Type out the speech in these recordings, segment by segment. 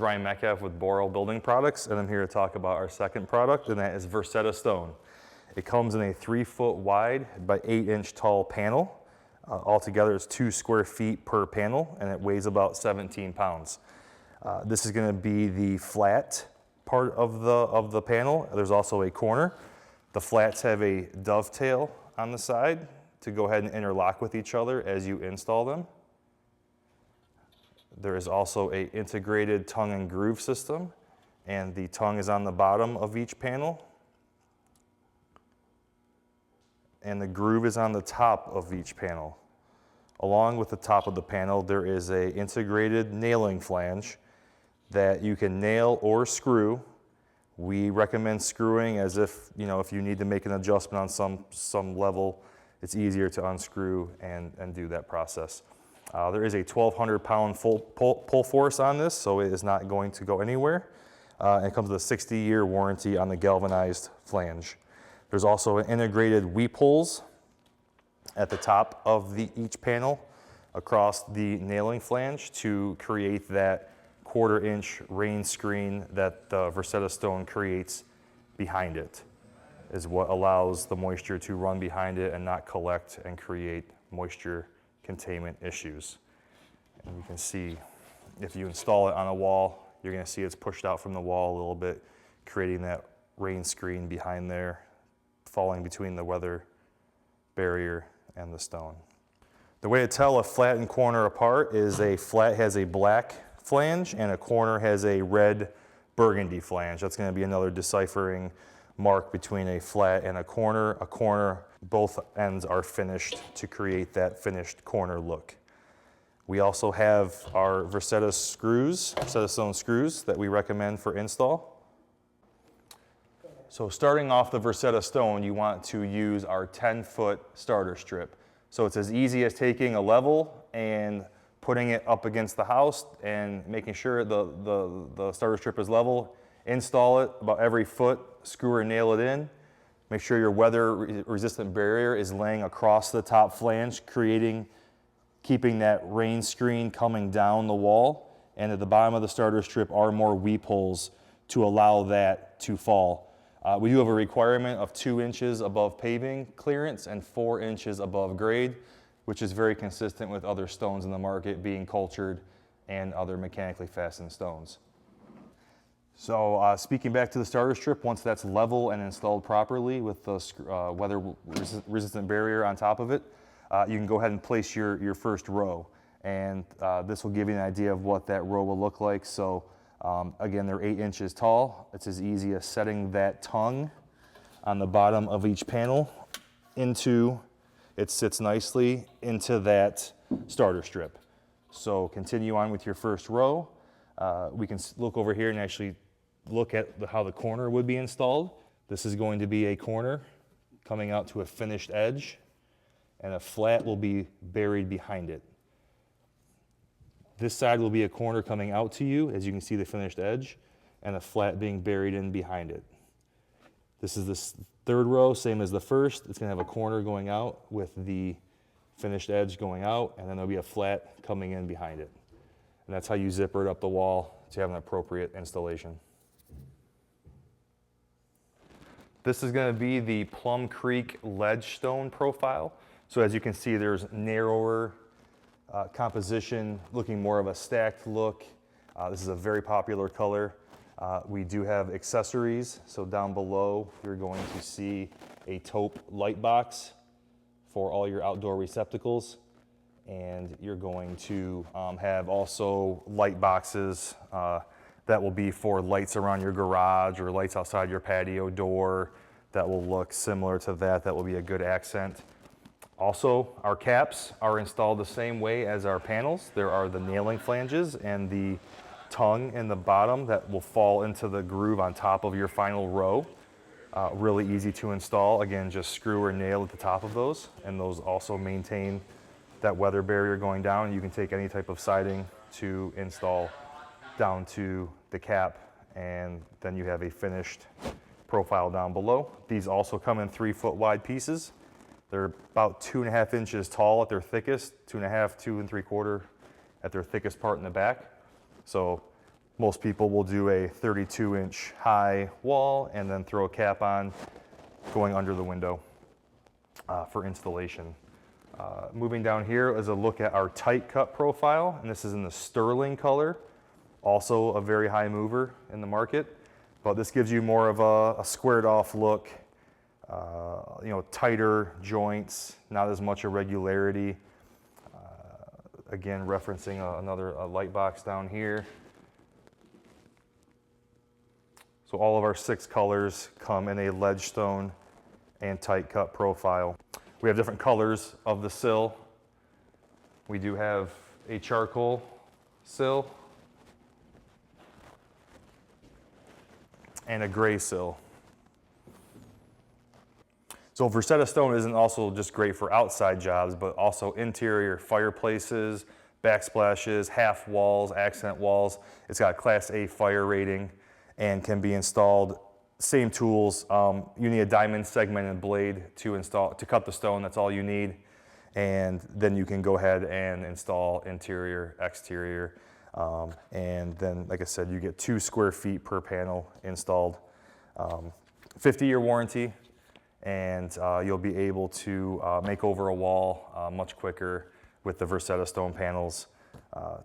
Ryan Metcalf with Boral Building Products, and I'm here to talk about our second product, and that is Versetta Stone. It comes in a 3-foot wide by 8-inch tall panel. Altogether, it's 2 square feet per panel, and it weighs about 17 pounds. This is going to be the flat part of the panel. There's also a corner. The flats have a dovetail on the side to go ahead and interlock with each other as you install them. There is also an integrated tongue and groove system, and the tongue is on the bottom of each panel, and the groove is on the top of each panel. Along with the top of the panel, there is an integrated nailing flange that you can nail or screw. We recommend screwing, as if you need to make an adjustment on some level, it's easier to unscrew and do that process. There is a 1,200-pound pull force on this, so it is not going to go anywhere. And it comes with a 60-year warranty on the galvanized flange. There's also an integrated weep holes at the top of each panel across the nailing flange to create that 1/4-inch rain screen that the Versetta Stone creates behind it, is what allows the moisture to run behind it and not collect and create moisture containment issues. And you can see if you install it on a wall, you're going to see it's pushed out from the wall a little bit, creating that rain screen behind there, falling between the weather barrier and the stone. The way to tell a flat and corner apart is a flat has a black flange and a corner has a red burgundy flange. That's going to be another deciphering mark between a flat and a corner. A corner, both ends are finished to create that finished corner look. We also have our Verseta screws, Versetta Stone screws that we recommend for install. So starting off the Versetta Stone, you want to use our 10-foot starter strip. So it's as easy as taking a level and putting it up against the house and making sure the starter strip is level. Install it about every foot, screw or nail it in. Make sure your weather-resistant barrier is laying across the top flange, keeping that rain screen coming down the wall. And at the bottom of the starter strip are more weep holes to allow that to fall. We do have a requirement of 2 inches above paving clearance and 4 inches above grade, which is very consistent with other stones in the market being cultured and other mechanically fastened stones. So speaking back to the starter strip, once that's level and installed properly with the weather-resistant barrier on top of it, you can go ahead and place your first row. And this will give you an idea of what that row will look like. So again, they're 8 inches tall. It's as easy as setting that tongue on the bottom of each panel it sits nicely into that starter strip. So continue on with your first row. We can look over here and actually look at how the corner would be installed. This is going to be a corner coming out to a finished edge, and a flat will be buried behind it. This side will be a corner coming out to you, as you can see the finished edge, and a flat being buried in behind it. This is the third row, same as the first. It's going to have a corner going out with the finished edge going out, and then there'll be a flat coming in behind it. And that's how you zipper it up the wall to have an appropriate installation. This is going to be the Plum Creek Ledgestone profile. So as you can see, there's narrower composition, looking more of a stacked look. This is a very popular color. We do have accessories. So down below, you're going to see a taupe light box for all your outdoor receptacles. And you're going to have also light boxes that will be for lights around your garage or lights outside your patio door that will look similar to that. That will be a good accent. Also, our caps are installed the same way as our panels. There are the nailing flanges and the tongue in the bottom that will fall into the groove on top of your final row. Really easy to install. Again, just screw or nail at the top of those, and those also maintain that weather barrier going down. You can take any type of siding to install down to the cap, and then you have a finished profile down below. These also come in 3-foot wide pieces. They're about 2.5 inches tall at their thickest, 2.5, 2 3/4 at their thickest part in the back. So Most people will do a 32-inch high wall and then throw a cap on going under the window for installation. Moving down here is a look at our tight cut profile, and this is in the sterling color, also a very high mover in the market, but this gives you more of a squared off look, you know, tighter joints, not as much irregularity. Again, referencing another light box down here. So all of our 6 colors come in a Ledgestone and tight cut profile. We have different colors of the sill. We do have a charcoal sill and a gray sill. So Versetta Stone isn't also just great for outside jobs, but also interior fireplaces, backsplashes, half walls, accent walls. It's got a Class A fire rating and can be installed. Same tools. You need a diamond segmented blade to cut the stone. That's all you need. And then you can go ahead and install interior, exterior. And then, like I said, you get 2 square feet per panel installed. 50-year warranty, and you'll be able to make over a wall much quicker with the Versetta Stone panels.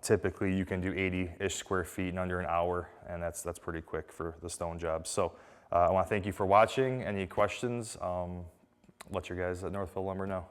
Typically, you can do 80-ish square feet in under an hour, and that's pretty quick for the stone job. So I want to thank you for watching. Any questions, let your guys at Northville Lumber know.